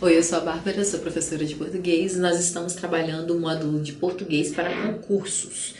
Oi, eu sou a Bárbara, sou professora de português e nós estamos trabalhando o módulo de português para concursos.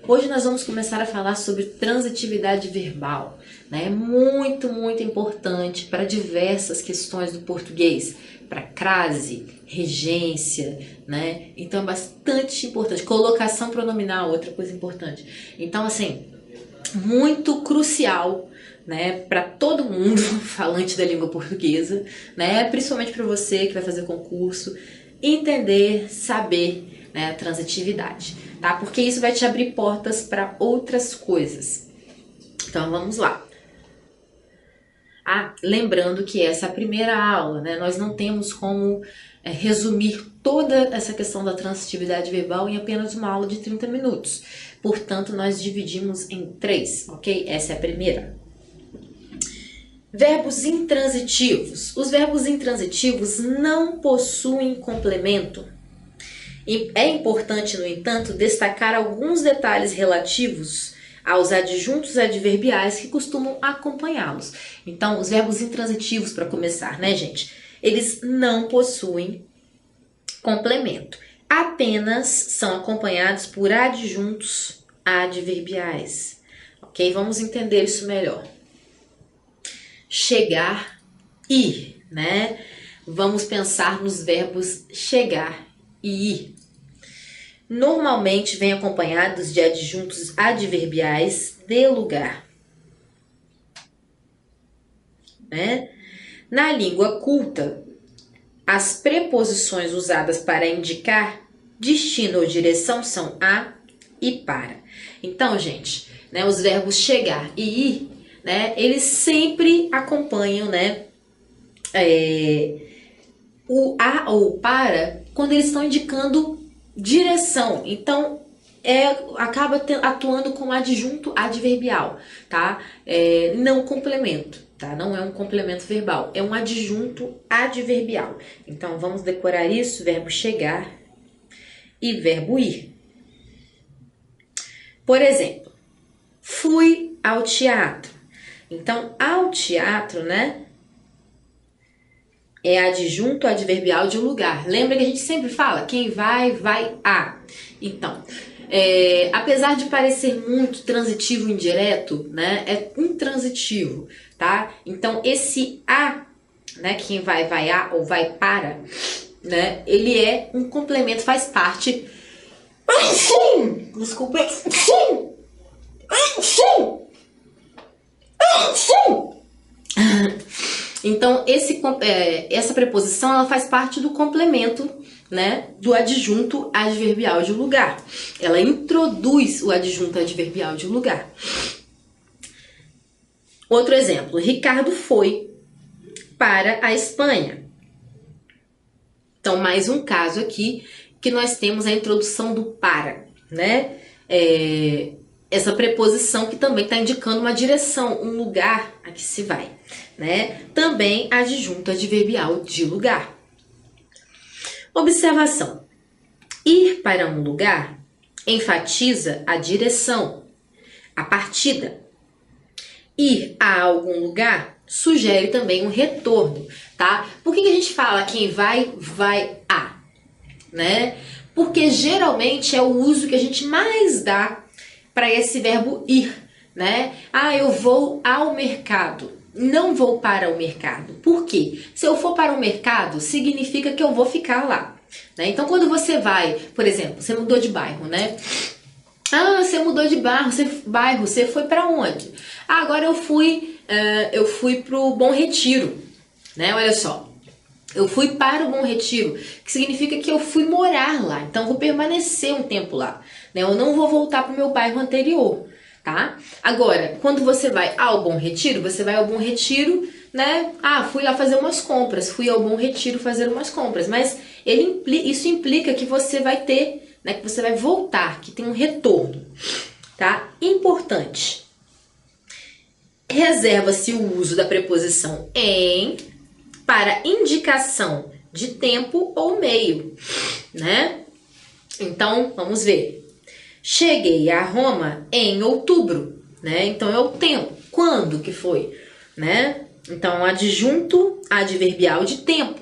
Hoje nós vamos começar a falar sobre transitividade verbal, né? Muito importante para diversas questões do português, para crase, regência, né? Então é bastante importante. Colocação pronominal, outra coisa importante. Então, assim, muito crucial, né, para todo mundo falante da língua portuguesa, né, principalmente para você que vai fazer concurso, entender, saber, né, a transitividade, tá? Porque isso vai te abrir portas para outras coisas. Então vamos lá. Lembrando que essa é a primeira aula, né? Nós não temos como resumir toda essa questão da transitividade verbal em apenas uma aula de 30 minutos. Portanto, nós dividimos em 3, ok? Essa é a primeira. Verbos intransitivos. Os verbos intransitivos não possuem complemento. E é importante, no entanto, destacar alguns detalhes relativos aos adjuntos adverbiais que costumam acompanhá-los. Então, os verbos intransitivos, para começar, né, gente? Eles não possuem complemento. Apenas são acompanhados por adjuntos adverbiais. Ok? Vamos entender isso melhor. Chegar, ir, né? Vamos pensar nos verbos chegar e ir. Normalmente vêm acompanhados de adjuntos adverbiais de lugar, né? Na língua culta, as preposições usadas para indicar destino ou direção são a e para. Então, gente, né, os verbos chegar e ir, né, eles sempre acompanham, né, o a ou o para quando eles estão indicando direção. Então, acaba atuando como adjunto adverbial, tá? Não complemento, tá? Não é um complemento verbal, é um adjunto adverbial. Então, vamos decorar isso: verbo chegar e verbo ir. Por exemplo, fui ao teatro. Então, ao teatro, né, é adjunto adverbial de lugar. Lembra que a gente sempre fala, quem vai, vai a. Então, apesar de parecer muito transitivo indireto, né, é intransitivo, tá? Então, esse a, né, quem vai, vai a ou vai para, né, ele é um complemento, faz parte. Desculpa. Então, essa preposição ela faz parte do complemento, né, do adjunto adverbial de lugar. Ela introduz o adjunto adverbial de lugar. Outro exemplo: Ricardo foi para a Espanha. Então, mais um caso aqui que nós temos a introdução do para, né? Essa preposição que também está indicando uma direção, um lugar a que se vai, né? Também adjunto adverbial de lugar. Observação: ir para um lugar enfatiza a direção, a partida. Ir a algum lugar sugere também um retorno, tá? Por que a gente fala quem vai, vai a, né? Porque geralmente é o uso que a gente mais dá para esse verbo ir, né? Eu vou ao mercado, não vou para o mercado. Por quê? Se eu for para o mercado, significa que eu vou ficar lá, né? Então, quando você vai, por exemplo, você mudou de bairro, né? Você mudou de bairro, você foi para onde? Agora eu fui para o Bom Retiro, né? Olha só. Eu fui para o Bom Retiro, que significa que eu fui morar lá. Então, eu vou permanecer um tempo lá, né? Eu não vou voltar para o meu bairro anterior, tá? Agora, quando você vai ao Bom Retiro, você vai ao Bom Retiro, né? Fui lá fazer umas compras, fui ao Bom Retiro fazer umas compras. Mas isso implica que você vai ter, né? Que você vai voltar, que tem um retorno, tá? Importante. Reserva-se o uso da preposição em para indicação de tempo ou meio, né? Então, vamos ver. Cheguei a Roma em outubro, né? Então, é o tempo. Quando que foi, né? Então, adjunto adverbial de tempo.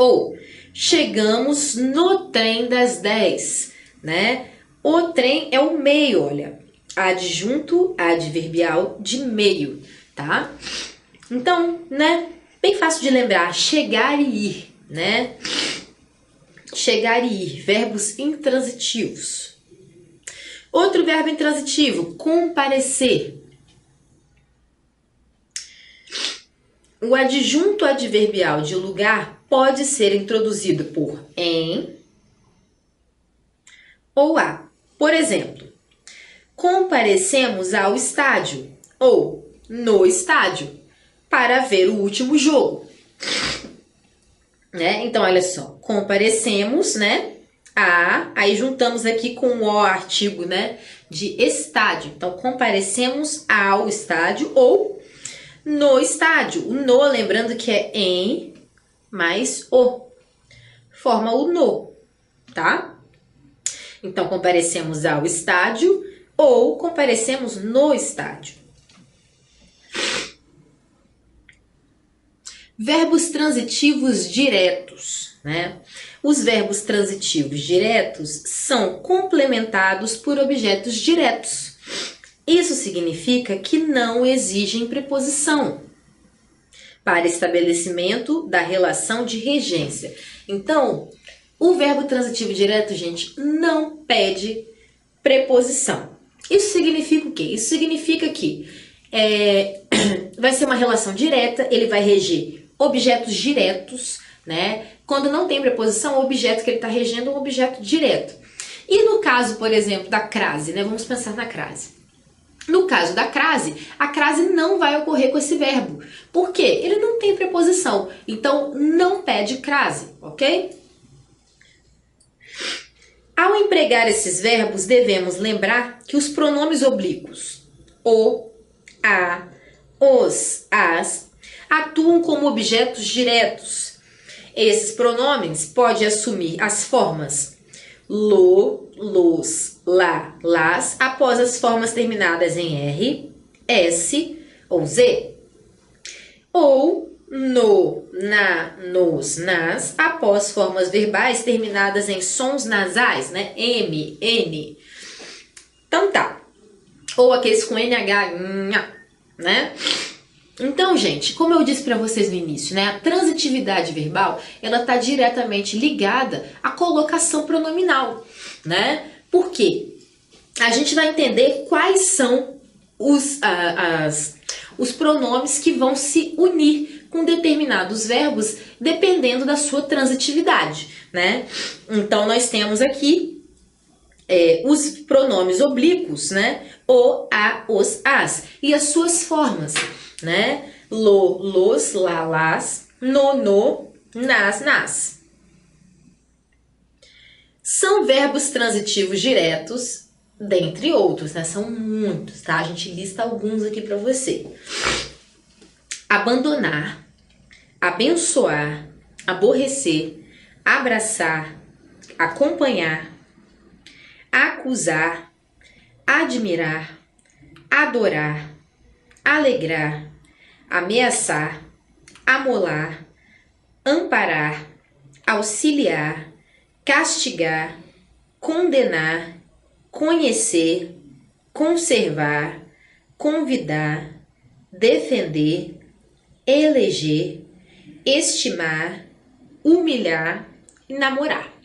Ou chegamos no trem das 10, né? O trem é o meio, olha. Adjunto adverbial de meio, tá? Então, né? Bem fácil de lembrar. Chegar e ir, né? Chegar e ir. Verbos intransitivos. Outro verbo intransitivo, comparecer. O adjunto adverbial de lugar pode ser introduzido por em ou a. Por exemplo, comparecemos ao estádio ou no estádio para ver o último jogo. Né? Então, olha só, comparecemos, né? Aí juntamos aqui com o artigo, né? De estádio. Então, comparecemos ao estádio ou no estádio. O no, lembrando que é em mais o. Forma o no, tá? Então, comparecemos ao estádio ou comparecemos no estádio. Verbos transitivos diretos, né? Os verbos transitivos diretos são complementados por objetos diretos. Isso significa que não exigem preposição para estabelecimento da relação de regência. Então, o verbo transitivo direto, gente, não pede preposição. Isso significa o quê? Isso significa que vai ser uma relação direta, ele vai reger objetos diretos, né? Quando não tem preposição, o objeto que ele está regendo é um objeto direto. E no caso, por exemplo, da crase, né? Vamos pensar na crase. No caso da crase, a crase não vai ocorrer com esse verbo. Por quê? Ele não tem preposição. Então, não pede crase, ok? Ao empregar esses verbos, devemos lembrar que os pronomes oblíquos, o, a, os, as, atuam como objetos diretos. Esses pronomes podem assumir as formas lo, los, lá, las, após as formas terminadas em R, S ou Z. Ou no, na, nos, nas, após formas verbais terminadas em sons nasais, né? M, N. Então tá. Ou aqueles com NH, né? Então, gente, como eu disse para vocês no início, né? A transitividade verbal, ela tá diretamente ligada à colocação pronominal, né? Por quê? A gente vai entender quais são os pronomes que vão se unir com determinados verbos, dependendo da sua transitividade, né? Então, nós temos aqui os pronomes oblíquos, né? O, a, os, as. E as suas formas, né? Lo, los, lá, las, no, nas, nas. São verbos transitivos diretos, dentre outros, né? São muitos, tá? A gente lista alguns aqui para você. Abandonar, abençoar, aborrecer, abraçar, acompanhar, acusar, admirar, adorar, alegrar, ameaçar, amolar, amparar, auxiliar, castigar, condenar, conhecer, conservar, convidar, defender, eleger, estimar, humilhar e namorar.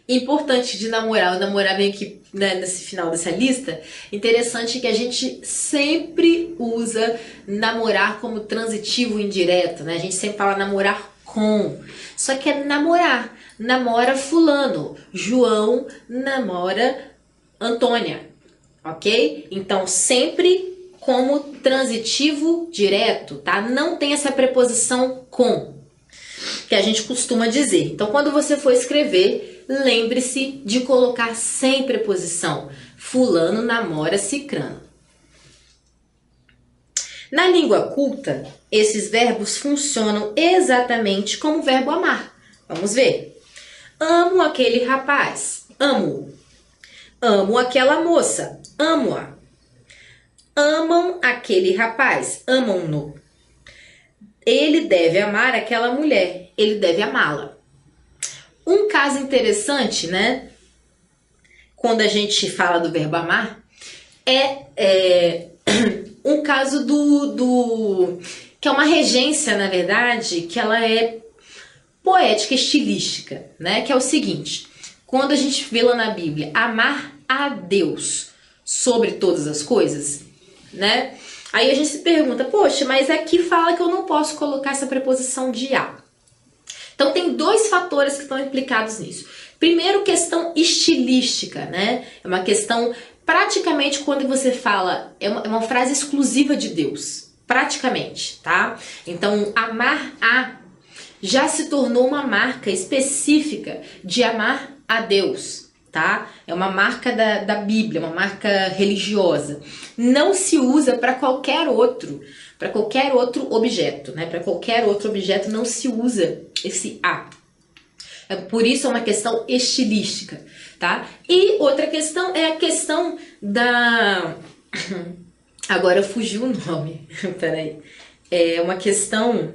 Importante de namorar, o namorar vem aqui, né, nesse final dessa lista. Interessante que a gente sempre usa namorar como transitivo indireto, né? A gente sempre fala namorar com, só que é namorar. Namora fulano, João namora Antônia, ok? Então sempre como transitivo direto, tá? Não tem essa preposição com, que a gente costuma dizer. Então quando você for escrever, lembre-se de colocar sem preposição. Fulano namora cicrano. Na língua culta, esses verbos funcionam exatamente como o verbo amar. Vamos ver. Amo aquele rapaz, amo-o. Amo aquela moça, amo-a. Amam aquele rapaz, amam-no. ele deve amar aquela mulher, ele deve amá-la. Um caso interessante, né? Quando a gente fala do verbo amar, é um caso que é uma regência, na verdade, que ela é poética, estilística, né? Que é o seguinte: quando a gente vê lá na Bíblia amar a Deus sobre todas as coisas, né? Aí a gente se pergunta, poxa, mas aqui fala que eu não posso colocar essa preposição de a. Então tem dois fatores que estão implicados nisso. Primeiro, questão estilística, né? É uma questão, praticamente, quando você fala, é uma frase exclusiva de Deus. Praticamente, tá? Então, amar a já se tornou uma marca específica de amar a Deus, tá? É uma marca da Bíblia, uma marca religiosa. Não se usa para qualquer outro objeto, né? Para qualquer outro objeto não se usa esse a. Por isso é uma questão estilística, tá? E outra questão é a questão da... Agora fugiu o nome, peraí. É uma questão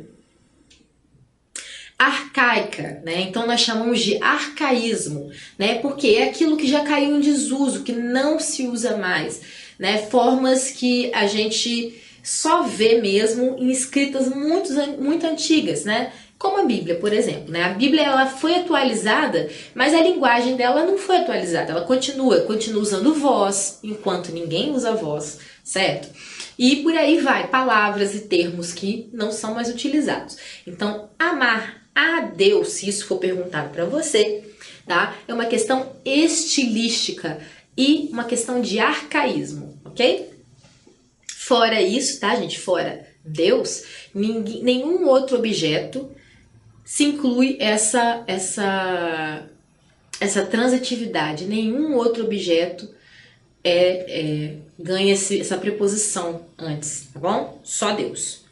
arcaica, né? Então nós chamamos de arcaísmo, né? Porque é aquilo que já caiu em desuso, que não se usa mais, né? Formas que a gente só vê mesmo em escritas muito antigas, né? Como a Bíblia, por exemplo, né? A Bíblia ela foi atualizada, mas a linguagem dela não foi atualizada. Ela continua usando voz, enquanto ninguém usa voz, certo? E por aí vai, palavras e termos que não são mais utilizados. Então, amar a Deus, se isso for perguntado para você, tá? É uma questão estilística e uma questão de arcaísmo, ok? Fora isso, tá, gente? Fora Deus, nenhum outro objeto se inclui essa transitividade. Nenhum outro objeto ganha essa preposição antes, tá bom? Só Deus.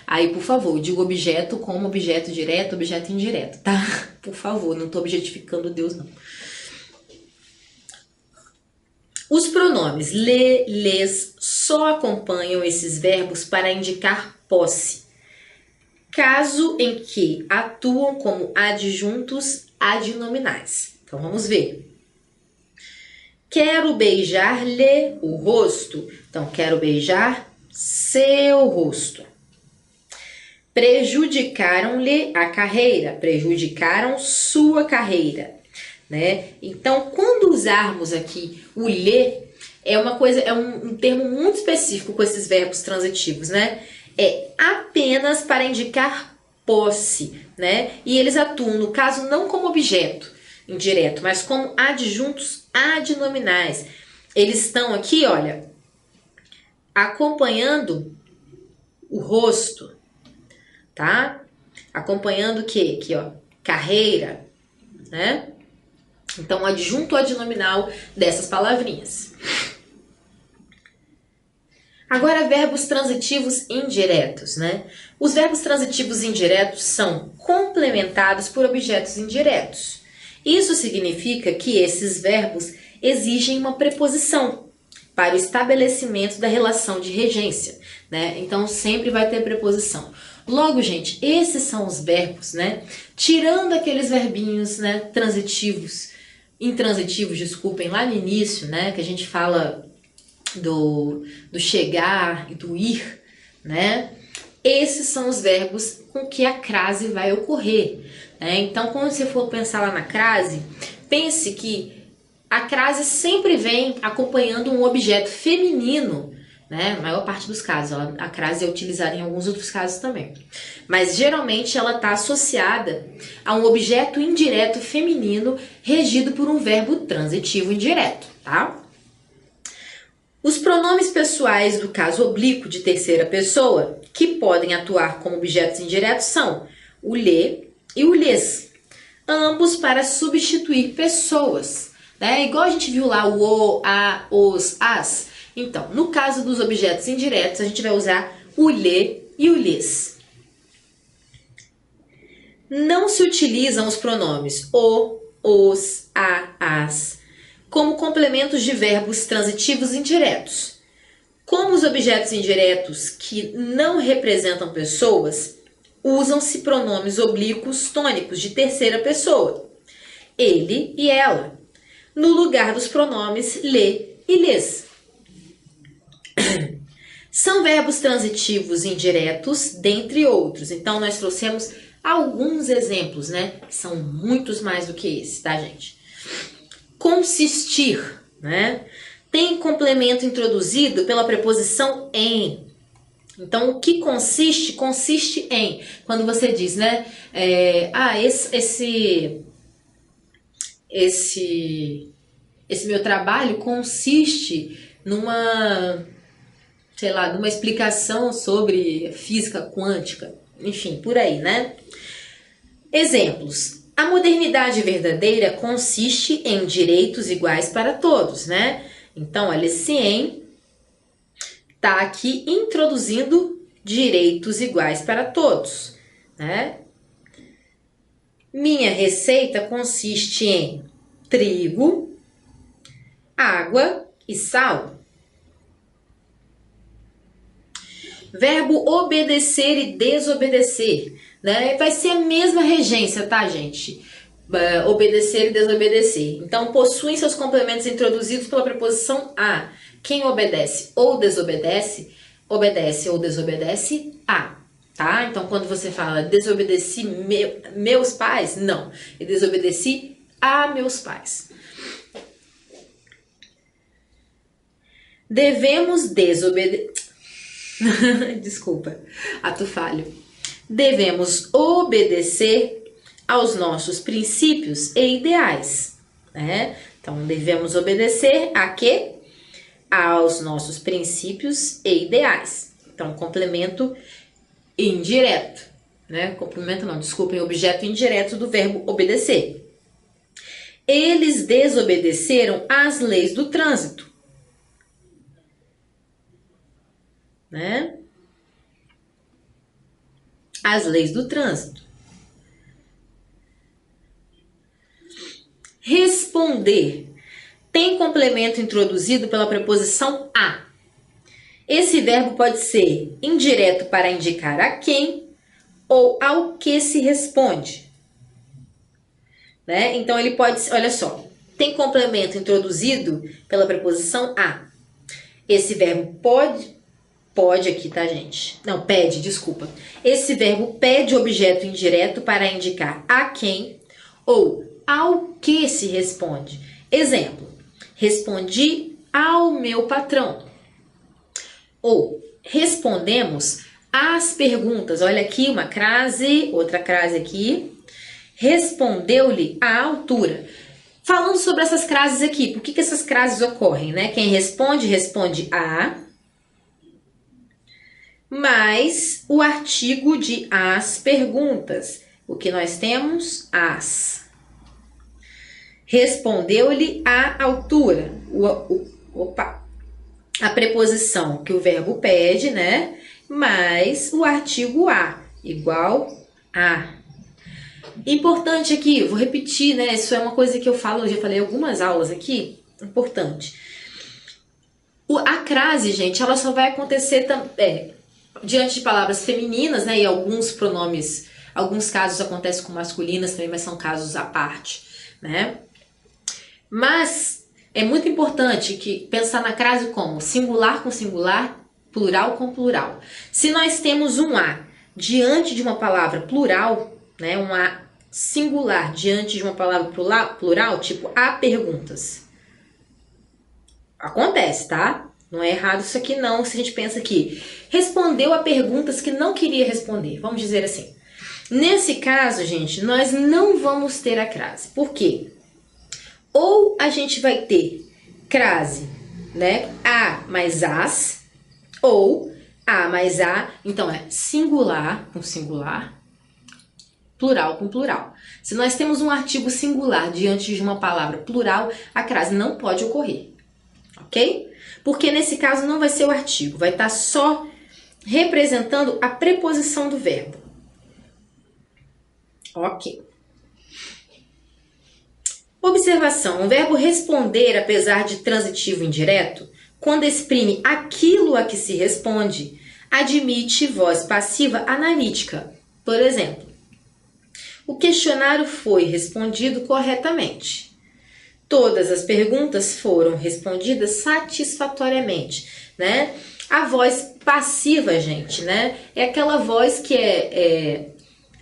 Aí, por favor, digo objeto como objeto direto, objeto indireto, tá? Por favor, não tô objetificando Deus, não. Os pronomes lê, lês só acompanham esses verbos para indicar posse, caso em que atuam como adjuntos adnominais. Então, vamos ver. Quero beijar-lhe o rosto. Então, quero beijar seu rosto. Prejudicaram-lhe a carreira. Prejudicaram sua carreira, né? Então, quando usarmos aqui o lhe, é um termo muito específico com esses verbos transitivos, né? É apenas para indicar posse, né? E eles atuam, no caso, não como objeto indireto, mas como adjuntos adnominais. Eles estão aqui, olha, acompanhando o rosto, tá? Acompanhando o quê? Aqui, ó, carreira, né? Então, adjunto adnominal dessas palavrinhas. Agora, verbos transitivos indiretos, né? Os verbos transitivos indiretos são complementados por objetos indiretos. Isso significa que esses verbos exigem uma preposição para o estabelecimento da relação de regência, né? Então, sempre vai ter preposição. Logo, gente, esses são os verbos, né? Tirando aqueles verbinhos, né, intransitivos, desculpem, lá no início, né, que a gente fala do chegar e do ir, né? Esses são os verbos com que a crase vai ocorrer, né? Então, quando você for pensar lá na crase, pense que a crase sempre vem acompanhando um objeto feminino, né? A maior parte dos casos. A crase é utilizada em alguns outros casos também. Mas, geralmente, ela está associada a um objeto indireto feminino regido por um verbo transitivo indireto, tá? Os pronomes pessoais do caso oblíquo de terceira pessoa, que podem atuar como objetos indiretos, são o lhe e o lhes, ambos para substituir pessoas, né? Igual a gente viu lá o, a, os, as. Então, no caso dos objetos indiretos, a gente vai usar o lhe e o lhes. Não se utilizam os pronomes o, os, a, as como complementos de verbos transitivos indiretos. Como os objetos indiretos que não representam pessoas, usam-se pronomes oblíquos tônicos de terceira pessoa, ele e ela, no lugar dos pronomes lhe e lhes. São verbos transitivos indiretos, dentre outros. Então, nós trouxemos alguns exemplos, né? São muitos mais do que esse, tá, gente? Consistir, né? Tem complemento introduzido pela preposição em. Então, o que consiste? Consiste em. Quando você diz, né? Esse meu trabalho consiste numa explicação sobre física quântica, enfim, por aí, né? Exemplos. A modernidade verdadeira consiste em direitos iguais para todos, né? Então, a Lecien está aqui introduzindo direitos iguais para todos, né? Minha receita consiste em trigo, água e sal. Verbo obedecer e desobedecer, né? Vai ser a mesma regência, tá, gente? Obedecer e desobedecer. Então, possuem seus complementos introduzidos pela preposição a. Quem obedece ou desobedece, obedece ou desobedece a, tá? Então, quando você fala desobedeci meus pais, não. Eu desobedeci a meus pais. Devemos desobedecer. Desculpa, ato falho. Devemos obedecer aos nossos princípios e ideais, né? Então, devemos obedecer a quê? Aos nossos princípios e ideais. Então, complemento indireto, né? Complemento não, desculpem, objeto indireto do verbo obedecer. Eles desobedeceram às leis do trânsito, né? As leis do trânsito. Responder tem complemento introduzido pela preposição a. Esse verbo pode ser indireto para indicar a quem ou ao que se responde, né? Então, ele pode, olha só, tem complemento introduzido pela preposição a. Esse verbo pode aqui, tá, gente? Não, pede, desculpa. Esse verbo pede objeto indireto para indicar a quem ou ao que se responde. Exemplo, respondi ao meu patrão. Ou respondemos às perguntas. Olha aqui uma crase, outra crase aqui. Respondeu-lhe à altura. Falando sobre essas crases aqui, por que essas crases ocorrem, né? Quem responde, responde a, mais o artigo de as perguntas. O que nós temos? As. Respondeu-lhe à altura. A preposição que o verbo pede, né? Mais o artigo a, igual a. Importante aqui, vou repetir, né? Isso é uma coisa que eu falo, eu já falei algumas aulas aqui. Importante. A crase, gente, ela só vai acontecer diante de palavras femininas, né? E alguns pronomes, alguns casos acontecem com masculinas também, mas são casos à parte, né? Mas é muito importante que pensar na crase como singular com singular, plural com plural. Se nós temos um a diante de uma palavra plural, né? Um a singular diante de uma palavra plural, tipo a perguntas. Acontece, tá? Não é errado isso aqui não, se a gente pensa que respondeu a perguntas que não queria responder, vamos dizer assim. Nesse caso, gente, nós não vamos ter a crase. Por quê? Ou a gente vai ter crase, né? A mais as, ou a mais a, então é singular com singular, plural com plural. Se nós temos um artigo singular diante de uma palavra plural, a crase não pode ocorrer, ok? Porque nesse caso não vai ser o artigo, vai estar só representando a preposição do verbo. Ok. Observação, o verbo responder, apesar de transitivo indireto, quando exprime aquilo a que se responde, admite voz passiva analítica. Por exemplo, o questionário foi respondido corretamente. Todas as perguntas foram respondidas satisfatoriamente, né? A voz passiva, gente, né? É aquela voz que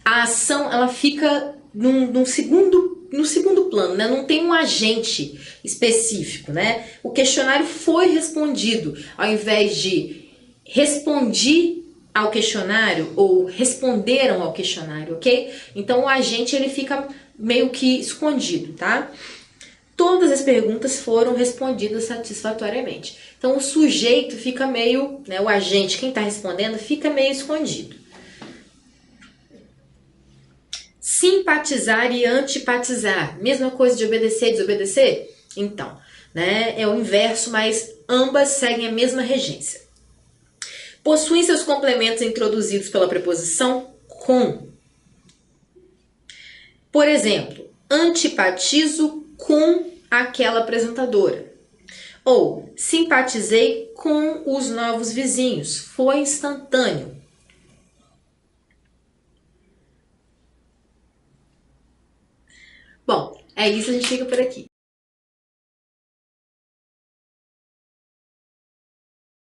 a ação, ela fica no segundo plano, né? Não tem um agente específico, né? O questionário foi respondido, ao invés de respondi ao questionário ou responderam ao questionário, ok? Então o agente ele fica meio que escondido, tá? Todas as perguntas foram respondidas satisfatoriamente. Então o sujeito fica meio, né, o agente, quem está respondendo, fica meio escondido. Simpatizar e antipatizar, mesma coisa de obedecer e desobedecer? Então, né, é o inverso, mas ambas seguem a mesma regência. Possuem seus complementos introduzidos pela preposição com. Por exemplo, antipatizo com aquela apresentadora. Ou simpatizei com os novos vizinhos. Foi instantâneo. Bom, é isso, a gente fica por aqui.